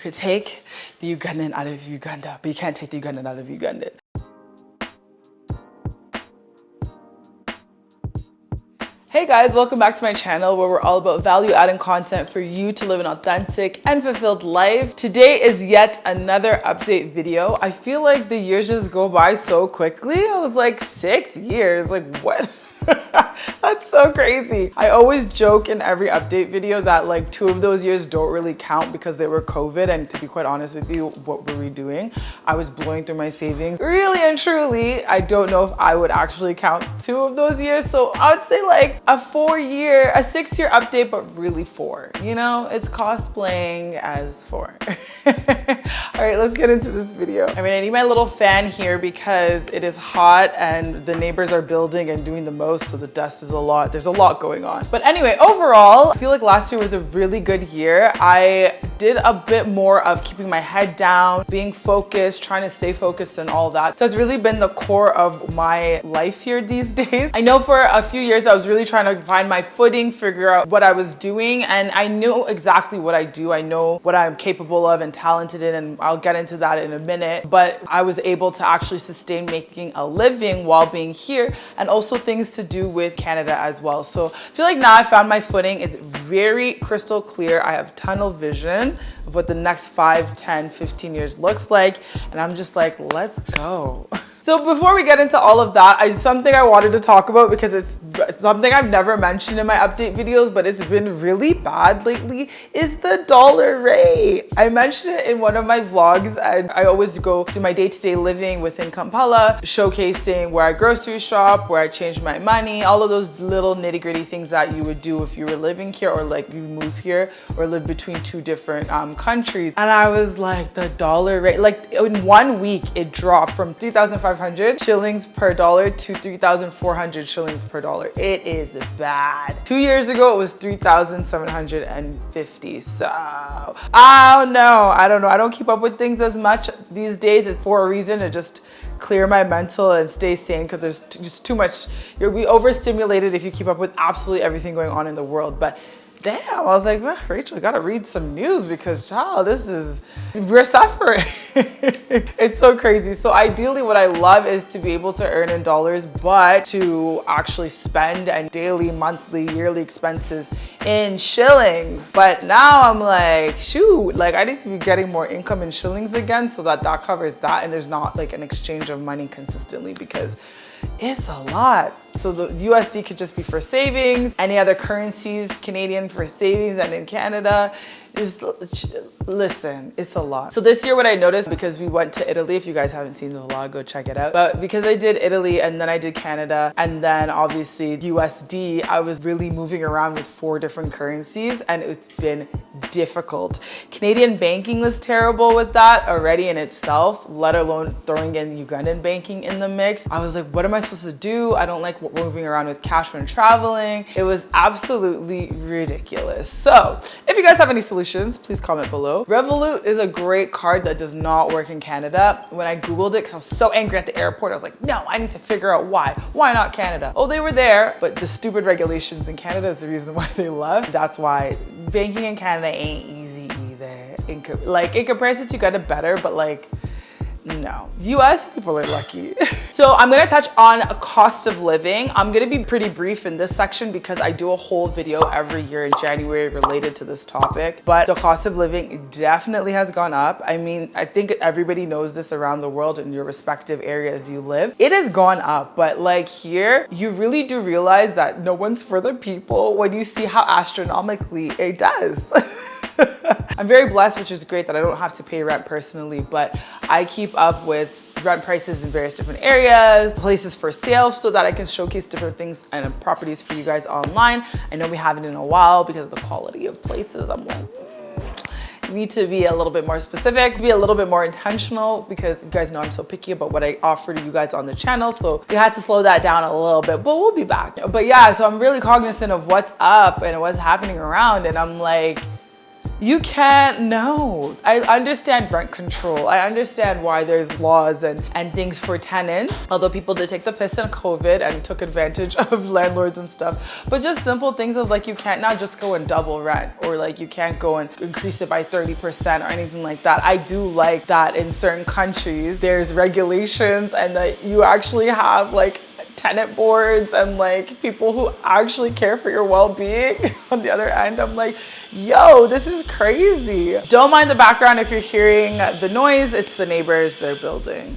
could take the Ugandan out of Uganda, but you can't take the Ugandan out of Uganda. Hey guys, welcome back to my channel where we're all about value-adding content for you to live an authentic and fulfilled life. Today is yet another update video. I feel like the years just go by so quickly. I was like 6 years, like what? That's so crazy. I always joke in every update video that like 2 of those years don't really count because they were COVID, and to be quite honest with you, what were we doing? I was blowing through my savings. Really and truly, I don't know if I would actually count 2 of those years. So I would say like a 6-year update, but really 4. You know, it's cosplaying as 4. All right, let's get into this video. I mean, I need my little fan here because it is hot and the neighbors are building and doing the most, so the dust is a lot. There's a lot going on. But anyway, overall, I feel like last year was a really good year. I did a bit more of keeping my head down, being focused, trying to stay focused and all that. So it's really been the core of my life here these days. I know for a few years I was really trying to find my footing, figure out what I was doing, and I knew exactly what I do. I know what I'm capable of and talented in, and I'll get into that in a minute. But I was able to actually sustain making a living while being here, and also things to do with Canada as well. So I feel like now I found my footing. It's very crystal clear. I have tunnel vision of what the next 5, 10, 15 years looks like. And I'm just like, let's go. So before we get into all of that, something I wanted to talk about because it's something I've never mentioned in my update videos, but it's been really bad lately, is the dollar rate. I mentioned it in one of my vlogs, and I always go do my day-to-day living within Kampala, showcasing where I grocery shop, where I change my money, all of those little nitty-gritty things that you would do if you were living here or like you move here or live between 2 different countries. And I was like, the dollar rate, like in 1 week, it dropped from 3,500 shillings per dollar to 3,400 shillings per dollar. It is bad. 2 years ago, it was 3,750. So I don't know. I don't keep up with things as much these days. It's for a reason, to just clear my mental and stay sane, because there's just too much. You'll be overstimulated if you keep up with absolutely everything going on in the world. But damn, I was like, well, Rachel, I gotta read some news because, child, we're suffering. It's so crazy. So ideally what I love is to be able to earn in dollars, but to actually spend and daily, monthly, yearly expenses in shillings. But now I'm like, shoot, like I need to be getting more income in shillings again so that covers that, and there's not like an exchange of money consistently, because it's a lot. So the USD could just be for savings, any other currencies, Canadian for savings, and in Canada, just listen, it's a lot. So this year what I noticed, because we went to Italy, if you guys haven't seen the vlog, go check it out. But because I did Italy and then I did Canada and then obviously USD, I was really moving around with 4 different currencies, and it's been difficult. Canadian banking was terrible with that already in itself, let alone throwing in Ugandan banking in the mix. I was like, what am I supposed to do? I don't like moving around with cash when traveling. It was absolutely ridiculous. So if you guys have any solutions, please comment below. Revolut is a great card that does not work in Canada. When I Googled it, because I was so angry at the airport, I was like, no, I need to figure out why. Why not Canada? Oh, they were there, but the stupid regulations in Canada is the reason why they left. That's why banking in Canada ain't easy either. In comparison to Uganda, better, but like, no. US people are lucky. So I'm gonna touch on a cost of living. I'm gonna be pretty brief in this section because I do a whole video every year in January related to this topic. But the cost of living definitely has gone up. I mean, I think everybody knows this around the world in your respective areas you live. It has gone up, but like here, you really do realize that no one's for the people when you see how astronomically it does. I'm very blessed, which is great, that I don't have to pay rent personally, but I keep up with rent prices in various different areas, places for sale, so that I can showcase different things and properties for you guys online. I know we haven't in a while because of the quality of places. I'm like, need to be a little bit more specific, be a little bit more intentional, because you guys know I'm so picky about what I offer to you guys on the channel. So we had to slow that down a little bit, but we'll be back. But yeah, so I'm really cognizant of what's up and what's happening around, and I'm like, You can't know. I understand rent control. I understand why there's laws and things for tenants. Although people did take the piss in COVID and took advantage of landlords and stuff. But just simple things of like, you can't now just go and double rent, or like you can't go and increase it by 30% or anything like that. I do like that in certain countries, there's regulations and that you actually have like tenant boards and like people who actually care for your well-being. On the other end, I'm like, yo, this is crazy. Don't mind the background if you're hearing the noise. It's the neighbors, they're building.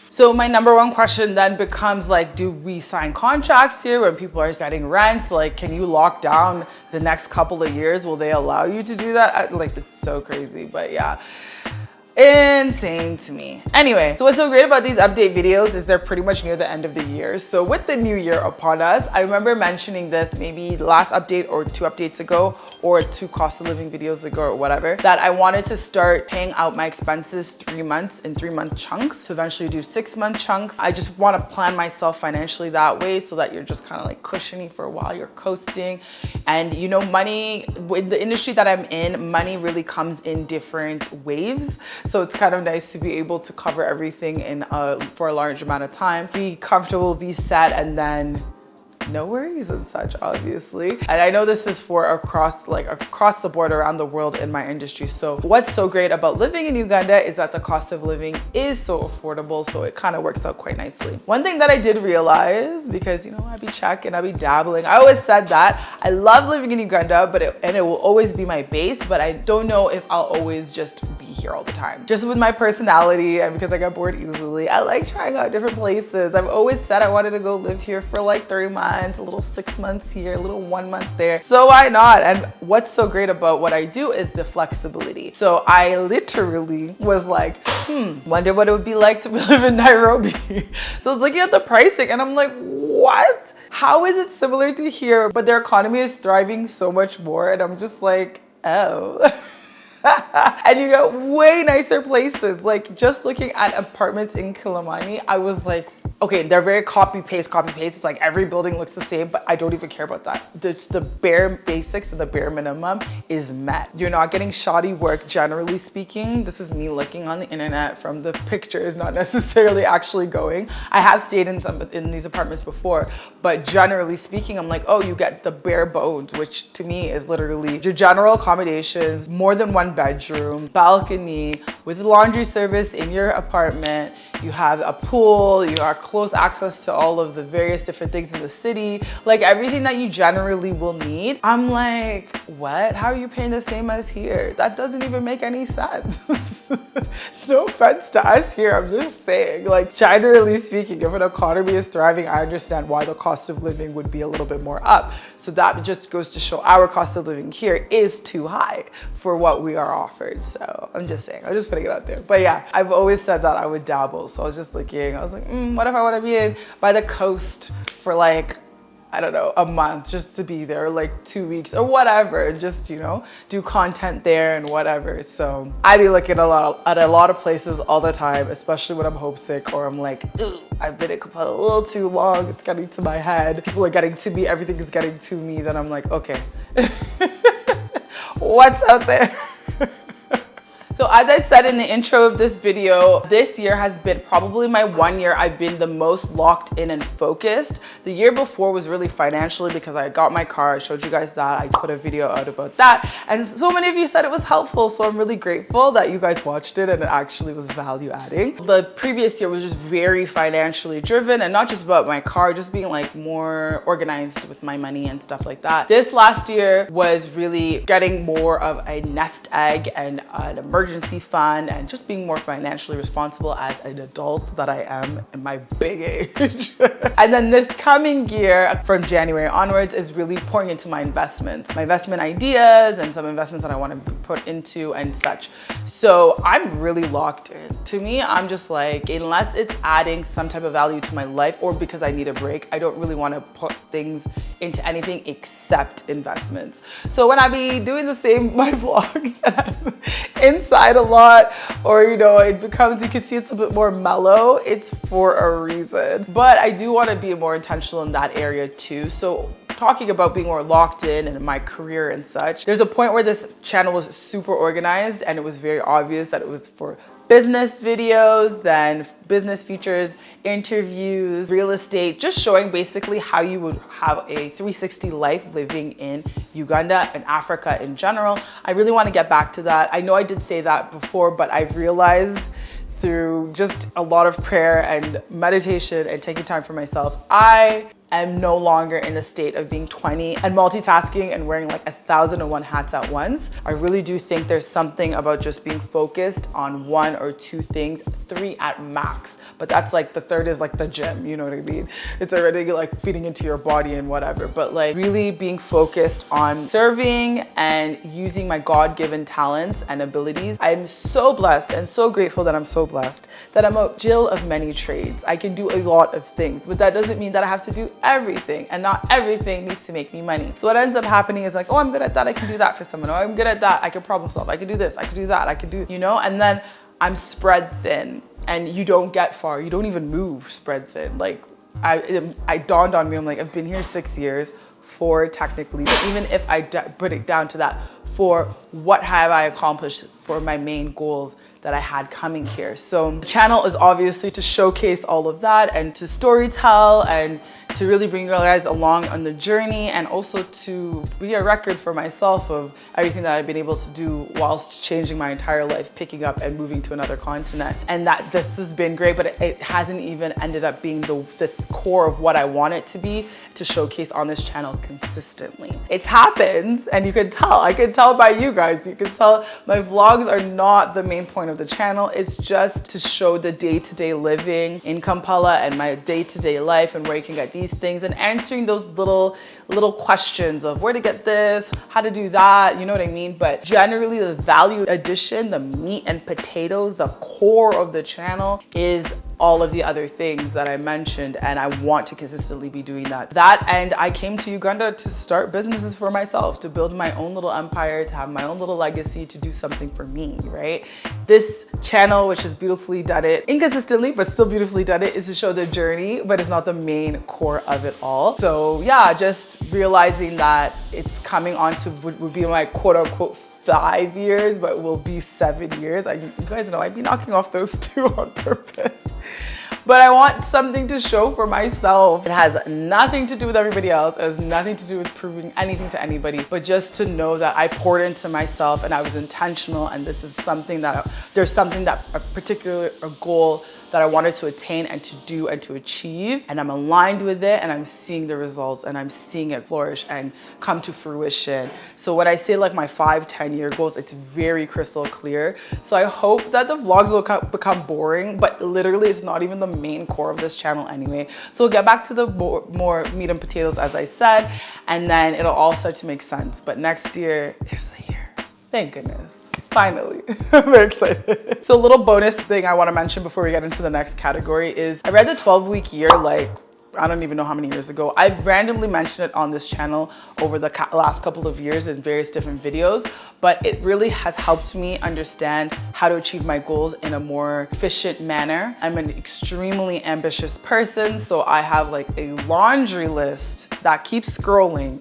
So my number one question then becomes like, do we sign contracts here when people are getting rent? Like, can you lock down the next couple of years? Will they allow you to do that? Like, it's so crazy, but yeah. Insane to me. Anyway, so what's so great about these update videos is they're pretty much near the end of the year. So with the new year upon us, I remember mentioning this maybe last update or 2 updates ago, or 2 cost of living videos ago or whatever, that I wanted to start paying out my expenses 3 months in 3-month chunks to eventually do 6-month chunks. I just want to plan myself financially that way so that you're just kind of like cushiony for a while, you're coasting. And you know, money, with the industry that I'm in, money really comes in different waves. So it's kind of nice to be able to cover everything in for a large amount of time, be comfortable, be set, and then no worries and such, obviously. And I know this is for across the board around the world in my industry. So what's so great about living in Uganda is that the cost of living is so affordable. So it kind of works out quite nicely. One thing that I did realize, because you know, I be checking, I be dabbling. I always said that I love living in Uganda, but it will always be my base, but I don't know if I'll always just be here all the time. Just with my personality and because I get bored easily, I like trying out different places. I've always said I wanted to go live here for like 3 months, a little 6 months here, a little 1 month there. So why not? And what's so great about what I do is the flexibility. So I literally was like, wonder what it would be like to live in Nairobi. So I was looking at the pricing and I'm like, what? How is it similar to here? But their economy is thriving so much more. And I'm just like, oh. And you get way nicer places. Like just looking at apartments in Kilimani, I was like, okay, they're very copy paste. It's like every building looks the same, but I don't even care about that. Just the bare basics and the bare minimum is met. You're not getting shoddy work, generally speaking. This is me looking on the internet from the pictures, not necessarily actually going. I have stayed in these apartments before, but generally speaking, I'm like, oh, you get the bare bones, which to me is literally your general accommodations, more than 1 bedroom, balcony, with laundry service in your apartment. You have a pool, you have close access to all of the various different things in the city, like everything that you generally will need. I'm like, what? How are you paying the same as here? That doesn't even make any sense. No offense to us here, I'm just saying, like generally speaking, if an economy is thriving, I understand why the cost of living would be a little bit more up. So that just goes to show our cost of living here is too high for what we are offered. So I'm just saying, I'm just putting it out there. But yeah, I've always said that I would dabble. So I was just looking, I was like, what if I want to be by the coast for like, I don't know, a month just to be there, like 2 weeks or whatever, just, you know, do content there and whatever. So I be looking at a lot of places all the time, especially when I'm homesick or I'm like, ooh, I've been in Kampala a little too long. It's getting to my head. People are getting to me. Everything is getting to me. Then I'm like, okay, what's out there? So as I said in the intro of this video, this year has been probably my 1 year I've been the most locked in and focused. The year before was really financially because I got my car. I showed you guys that. I put a video out about that. And so many of you said it was helpful. So I'm really grateful that you guys watched it and it actually was value adding. The previous year was just very financially driven and not just about my car, just being like more organized with my money and stuff like that. This last year was really getting more of a nest egg and an emergency fund and just being more financially responsible as an adult that I am in my big age. And then this coming year from January onwards is really pouring into my investment ideas and some investments that I want to put into and such. So I'm really locked in. To me, I'm just like, unless it's adding some type of value to my life or because I need a break, I don't really want to put things into anything except investments. So when I be doing the same, my vlogs and I'm inside a lot, or you know, it becomes, you can see it's a bit more mellow, it's for a reason. But I do want to be more intentional in that area too. So talking about being more locked in my career and such, there's a point where this channel was super organized and it was very obvious that it was for business videos, then business features, interviews, real estate, just showing basically how you would have a 360 life living in Uganda and Africa in general. I really want to get back to that. I know I did say that before, but I've realized through just a lot of prayer and meditation and taking time for myself, I am no longer in a state of being 20 and multitasking and wearing like 1,001 hats at once. I really do think there's something about just being focused on 1 or 2 things, 3 at max. But that's like the third is like the gym, you know what I mean? It's already like feeding into your body and whatever, but like really being focused on serving and using my God-given talents and abilities. I'm so blessed and so grateful that I'm so blessed that I'm a Jill of many trades. I can do a lot of things, but that doesn't mean that I have to do everything, and not everything needs to make me money. So what ends up happening is like, oh, I'm good at that, I can do that for someone. Oh, I'm good at that, I can problem solve, I can do this, I can do that, I can do, you know, and then I'm spread thin. And you don't get far. You don't even move spread thin. Like I dawned on me, I'm like, I've been here 6 years, 4 technically, but even if I put it down to that, for what have I accomplished for my main goals that I had coming here. So the channel is obviously to showcase all of that and to storytell and to really bring you guys along on the journey, and also to be a record for myself of everything that I've been able to do whilst changing my entire life, picking up and moving to another continent. And that this has been great, but it hasn't even ended up being the core of what I want it to be, to showcase on this channel consistently. It happens, and you can tell, I can tell by you guys, you can tell my vlogs are not the main point of the channel. It's just to show the day-to-day living in Kampala and my day-to-day life and where you can get these things, and answering those little questions of where to get this, how to do that, you know what I mean? But generally the value addition, the meat and potatoes, the core of the channel is all of the other things that I mentioned, and I want to consistently be doing that. And I came to Uganda to start businesses for myself, to build my own little empire, to have my own little legacy, to do something for me, right? This channel, which has beautifully done it, inconsistently, but still beautifully done it, is to show the journey, but it's not the main core of it all. So yeah, just realizing that it's coming on to would be my quote unquote 5 years, but will be 7 years. You guys know I'd be knocking off those 2 on purpose. But I want something to show for myself. It has nothing to do with everybody else. It has nothing to do with proving anything to anybody, but just to know that I poured into myself and I was intentional, and this is something that, there's something that a goal that I wanted to attain and to do and to achieve, and I'm aligned with it, and I'm seeing the results, and I'm seeing it flourish and come to fruition. So when I say like my 5-10 year goals, it's very crystal clear. So I hope that the vlogs will become boring, but literally it's not even the main core of this channel anyway. So we'll get back to the more meat and potatoes, as I said, and then it'll all start to make sense. But next year is the year. Thank goodness. Finally, I'm very excited. So a little bonus thing I want to mention before we get into the next category is I read the 12-week year like, I don't even know how many years ago. I've randomly mentioned it on this channel over the last couple of years in various different videos, but it really has helped me understand how to achieve my goals in a more efficient manner. I'm an extremely ambitious person, so I have like a laundry list that keeps scrolling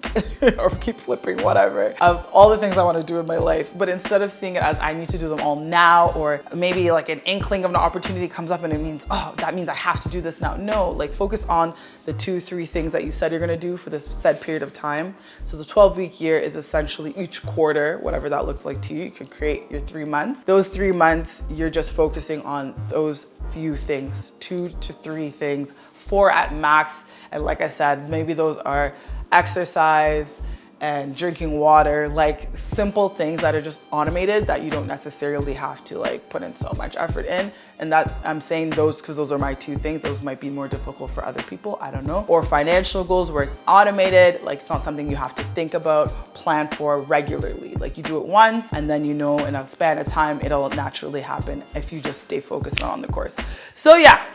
or keep flipping, whatever, of all the things I want to do in my life. But instead of seeing it as I need to do them all now, or maybe like an inkling of an opportunity comes up and it means, oh, that means I have to do this now. No, like focus on the 2-3 things that you said you're gonna do for this said period of time. So the 12-week year is essentially each quarter, whatever that looks like to you. You can create your 3 months. Those 3 months, you're just focusing on those few things, 2 to 3 things, 4 at max. And like I said, maybe those are exercise and drinking water, like simple things that are just automated that you don't necessarily have to like put in so much effort in. And that I'm saying those because those are my 2 things. Those might be more difficult for other people, I don't know. Or financial goals where it's automated, like it's not something you have to think about, plan for regularly. Like you do it once and then you know in a span of time, it'll naturally happen if you just stay focused on the course. So yeah,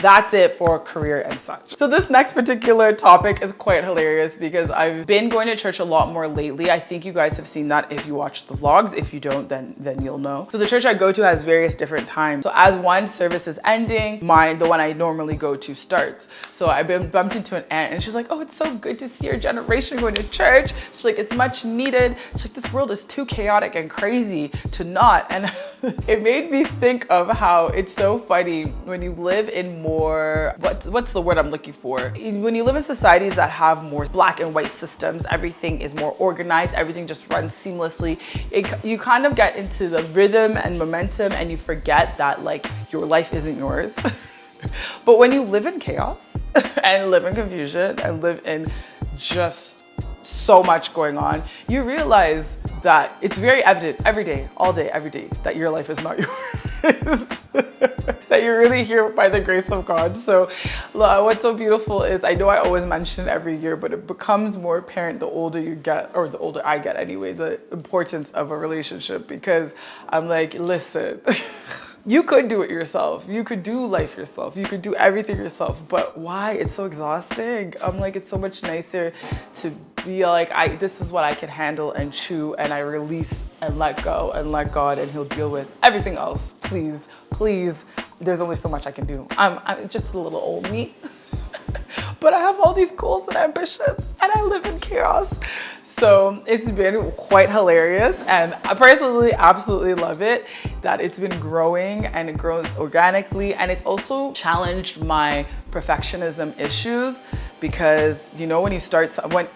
that's it for career and such. So this next particular topic is quite hilarious because I've been going to church a lot more lately. I think you guys have seen that if you watch the vlogs. If you don't, then you'll know. So the church I go to has various different times. So as one service is ending, the one I normally go to starts. So I've been bumped into an aunt and she's like, oh, it's so good to see your generation going to church. She's like, it's much needed. She's like, this world is too chaotic and crazy to not. And it made me think of how it's so funny when you live in more, what's the word I'm looking for? When you live in societies that have more black and white systems, everything is more organized, everything just runs seamlessly. You kind of get into the rhythm and momentum and you forget that like your life isn't yours. But when you live in chaos and live in confusion and live in just so much going on, you realize that it's very evident every day, all day, every day, that your life is not yours. That you're really here by the grace of God. So what's so beautiful is, I know I always mention it every year, but it becomes more apparent the older you get, or the older I get anyway, the importance of a relationship, because I'm like, listen, you could do it yourself. You could do life yourself. You could do everything yourself, but why? It's so exhausting. I'm like, it's so much nicer to be like, this is what I can handle and chew, and I release and let go and let God, and he'll deal with everything else. Please, please. There's only so much I can do. I'm just a little old me, but I have all these goals and ambitions and I live in chaos. So it's been quite hilarious, and I personally absolutely love it that it's been growing and it grows organically, and it's also challenged my perfectionism issues, because you know, when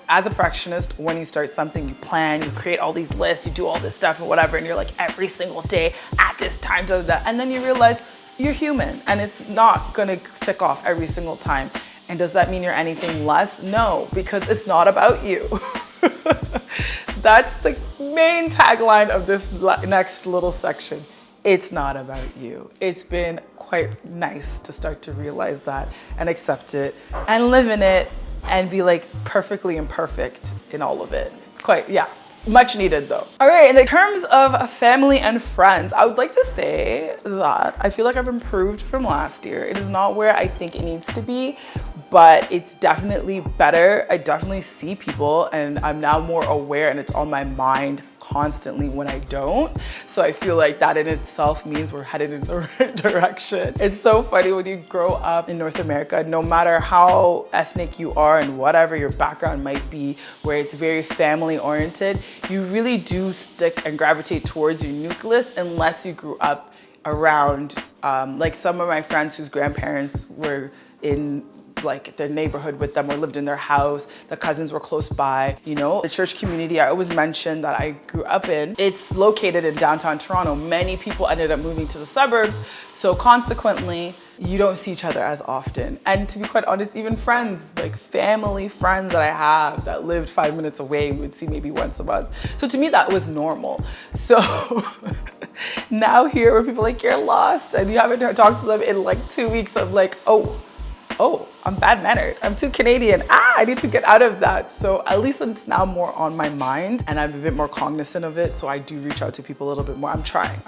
as a perfectionist, when you start something, you plan, you create all these lists, you do all this stuff and whatever, and you're like, every single day at this time, and then you realize you're human and it's not gonna tick off every single time. And does that mean you're anything less? No, because it's not about you. That's the main tagline of this next little section. It's not about you. It's been quite nice to start to realize that and accept it and live in it and be like perfectly imperfect in all of it. It's quite, yeah, much needed though. All right, in terms of family and friends, I would like to say that I feel like I've improved from last year. It is not where I think it needs to be, but it's definitely better. I definitely see people and I'm now more aware, and it's on my mind constantly when I don't. So I feel like that in itself means we're headed in the right direction. It's so funny when you grow up in North America, no matter how ethnic you are and whatever your background might be, where it's very family oriented, you really do stick and gravitate towards your nucleus unless you grew up around, like some of my friends whose grandparents were in like their neighborhood with them or lived in their house, the cousins were close by, you know. The church community I always mention that I grew up in, it's located in downtown Toronto. Many people ended up moving to the suburbs, so consequently you don't see each other as often. And to be quite honest, even friends, like family friends that I have that lived 5 minutes away, we would see maybe once a month. So to me that was normal. So now here where people are like, you're lost and you haven't talked to them in like 2 weeks of like, oh, I'm bad-mannered. I'm too Canadian. I need to get out of that. So at least it's now more on my mind and I'm a bit more cognizant of it. So I do reach out to people a little bit more. I'm trying.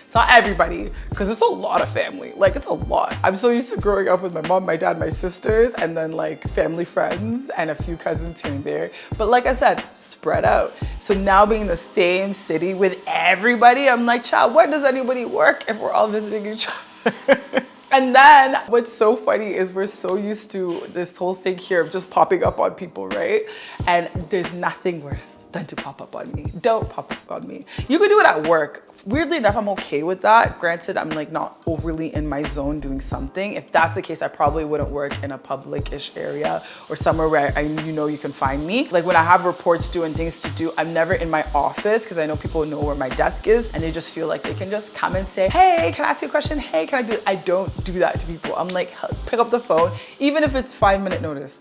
It's not everybody, because it's a lot of family. Like, it's a lot. I'm so used to growing up with my mom, my dad, my sisters, and then like family friends and a few cousins here and there. But like I said, spread out. So now being in the same city with everybody, I'm like, child, where does anybody work if we're all visiting each other? And then what's so funny is we're so used to this whole thing here of just popping up on people, right? And there's nothing worse than to pop up on me. Don't pop up on me. You could do it at work. Weirdly enough, I'm okay with that. Granted, I'm like not overly in my zone doing something. If that's the case, I probably wouldn't work in a public-ish area or somewhere where you can find me. Like when I have reports due and things to do, I'm never in my office because I know people know where my desk is and they just feel like they can just come and say, hey, can I ask you a question? Hey, can I do it? I don't do that to people. I'm like, pick up the phone, even if it's 5-minute notice.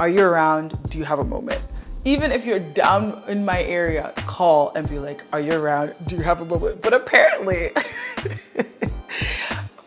Are you around? Do you have a moment? Even if you're down in my area, call and be like, are you around? Do you have a moment? But apparently,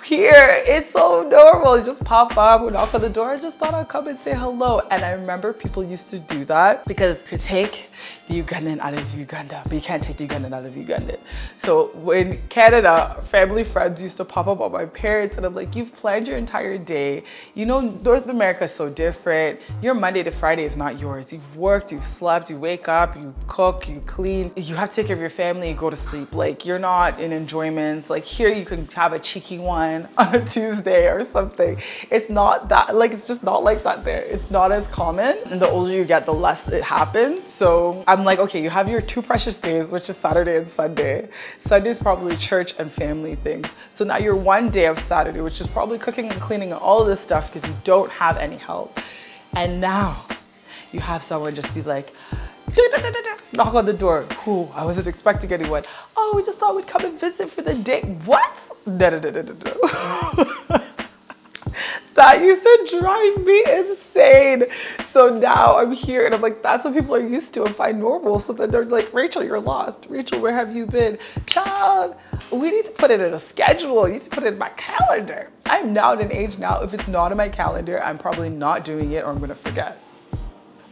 here. It's so normal. You just pop up, we knock on the door. I just thought I'd come and say hello. And I remember people used to do that because you could take the Ugandan out of Uganda, but you can't take the Ugandan out of Uganda. So when Canada, family friends used to pop up on my parents, and I'm like, you've planned your entire day. You know, North America is so different. Your Monday to Friday is not yours. You've worked, you've slept, you wake up, you cook, you clean. You have to take care of your family, you go to sleep. Like, you're not in enjoyments. Like, here you can have a cheeky one on a Tuesday or something. It's not that, like, it's just not like that there. It's not as common. And the older you get, the less it happens. So I'm like, okay, you have your two precious days, which is Saturday and Sunday. Sunday is probably church and family things. So now your one day of Saturday, which is probably cooking and cleaning and all of this stuff because you don't have any help. And now you have someone just be like, knock on the door. Who? I wasn't expecting anyone. Oh, we just thought we'd come and visit for the day. What? That used to drive me insane. So now I'm here and I'm like, that's what people are used to and find normal. So then they're like, Rachel, you're lost. Rachel, where have you been? Child, we need to put it in a schedule. You need to put it in my calendar. I'm now at an age now, if it's not in my calendar, I'm probably not doing it or I'm gonna forget.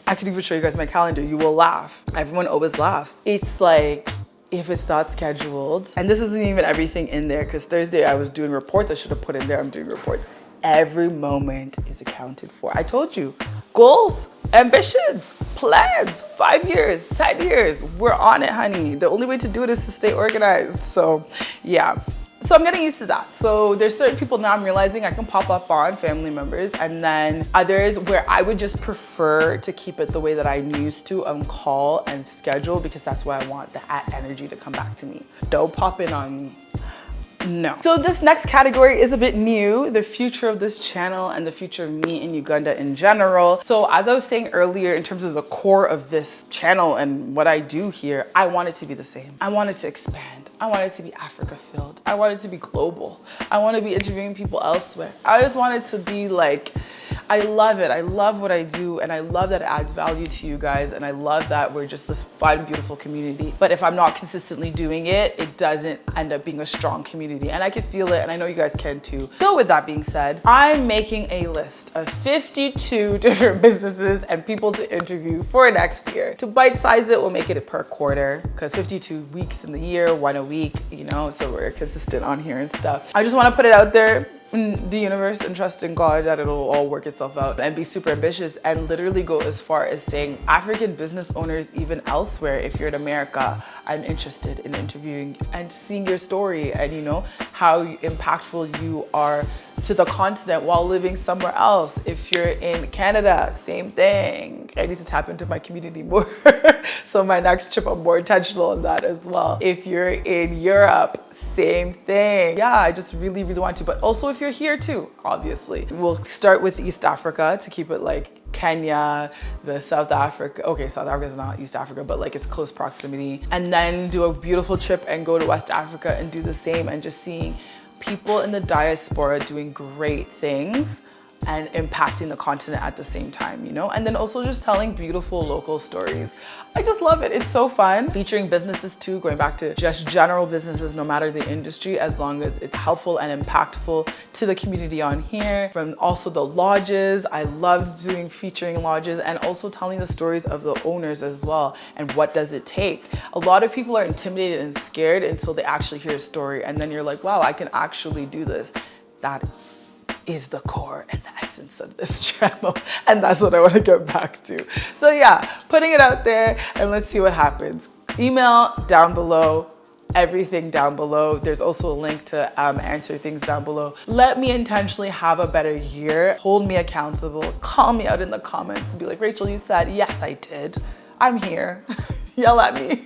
I could even show you guys my calendar. You will laugh. Everyone always laughs. It's like, if it's not scheduled, and this isn't even everything in there because Thursday I was doing reports. I should have put in there, I'm doing reports. Every moment is accounted for. I told you, goals, ambitions, plans, 5 years, 10 years, we're on it, honey. The only way to do it is to stay organized. So yeah. So I'm getting used to that. So there's certain people now I'm realizing I can pop up on, family members, and then others where I would just prefer to keep it the way that I used to on call and schedule because that's where I want that energy to come back to me. Don't pop in on me. No. So this next category is a bit new, the future of this channel and the future of me in Uganda in general. So as I was saying earlier, in terms of the core of this channel and what I do here, I want it to be the same. I want it to expand. I want it to be Africa filled. I want it to be global. I want to be interviewing people elsewhere. I just want it to be like, I love it. I love what I do and I love that it adds value to you guys and I love that we're just this fun, beautiful community. But if I'm not consistently doing it, it doesn't end up being a strong community and I can feel it and I know you guys can too. So with that being said, I'm making a list of 52 different businesses and people to interview for next year. To bite size it, we'll make it per quarter because 52 weeks in the year, one a week, you know, so we're consistent on here and stuff. I just want to put it out there in the universe and trust in God that it'll all work itself out and be super ambitious and literally go as far as saying African business owners even elsewhere, if you're in America, I'm interested in interviewing and seeing your story and you know how impactful you are to the continent while living somewhere else. If you're in Canada, same thing. I need to tap into my community more. So my next trip, I'm more intentional on that as well. If you're in Europe, same thing. Yeah, I just really, really want to. But also if you're here too, obviously. We'll start with East Africa to keep it like Kenya, the South Africa. Okay, South Africa is not East Africa, but like it's close proximity. And then do a beautiful trip and go to West Africa and do the same and just seeing people in the diaspora doing great things and impacting the continent at the same time, you know? And then also just telling beautiful local stories. I just love it. It's so fun. Featuring businesses too, going back to just general businesses, no matter the industry, as long as it's helpful and impactful to the community on here. From also the lodges, I loved doing featuring lodges and also telling the stories of the owners as well. And what does it take? A lot of people are intimidated and scared until they actually hear a story. And then you're like, wow, I can actually do this. That is the core and the essence of this channel. And that's what I want to get back to. So yeah, putting it out there and let's see what happens. Email down below, everything down below. There's also a link to answer things down below. Let me intentionally have a better year. Hold me accountable. Call me out in the comments and be like, Rachel, you said, yes, I did. I'm here. Yell at me.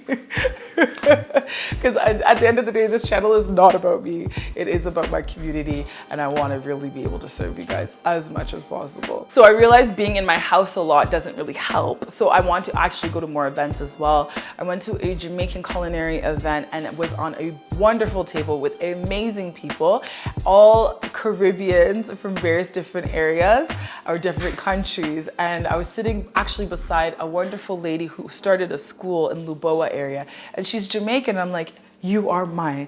Because at the end of the day, this channel is not about me. It is about my community and I want to really be able to serve you guys as much as possible. So I realized being in my house a lot doesn't really help. So I want to actually go to more events as well. I went to a Jamaican culinary event and it was on a wonderful table with amazing people, all Caribbeans from various different areas or different countries. And I was sitting actually beside a wonderful lady who started a school in Luboa area and she's Jamaican. I'm like, you are my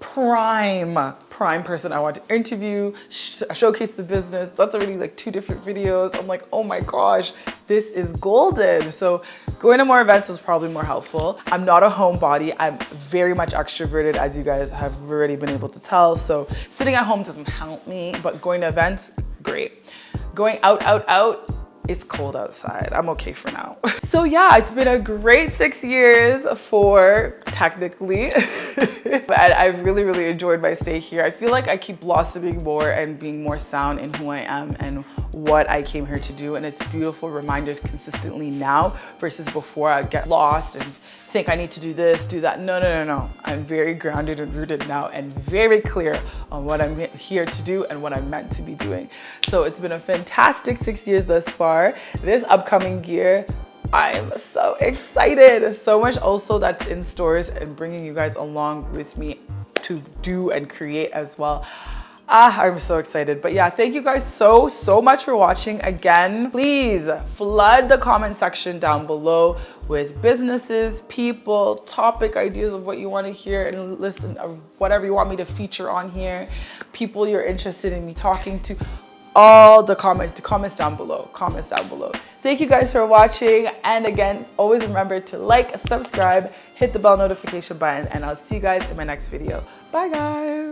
prime person I want to interview, showcase the business. That's already like 2 different videos. I'm like, oh my gosh, this is golden. So going to more events was probably more helpful. I'm not a homebody. I'm very much extroverted, as you guys have already been able to tell. So sitting at home doesn't help me, but going to events, great. Going out, it's cold outside. I'm okay for now. So yeah, it's been a great 6 years for technically. And I've really enjoyed my stay here. I feel like I keep blossoming more and being more sound in who I am and what I came here to do. And it's beautiful reminders consistently now versus before. I'd get lost and think I need to do this, do that. No. I'm very grounded and rooted now and very clear on what I'm here to do and what I'm meant to be doing. So it's been a fantastic 6 years thus far. This upcoming year, I'm so excited. So much also that's in stores and bringing you guys along with me to do and create as well. I'm so excited. But yeah, thank you guys so much for watching. Again, please flood the comment section down below with businesses, people, topic ideas of what you want to hear and listen, or whatever you want me to feature on here, people you're interested in me talking to. All the comments down below. Thank you guys for watching. And again, always remember to like, subscribe, hit the bell notification button, and I'll see you guys in my next video. Bye guys.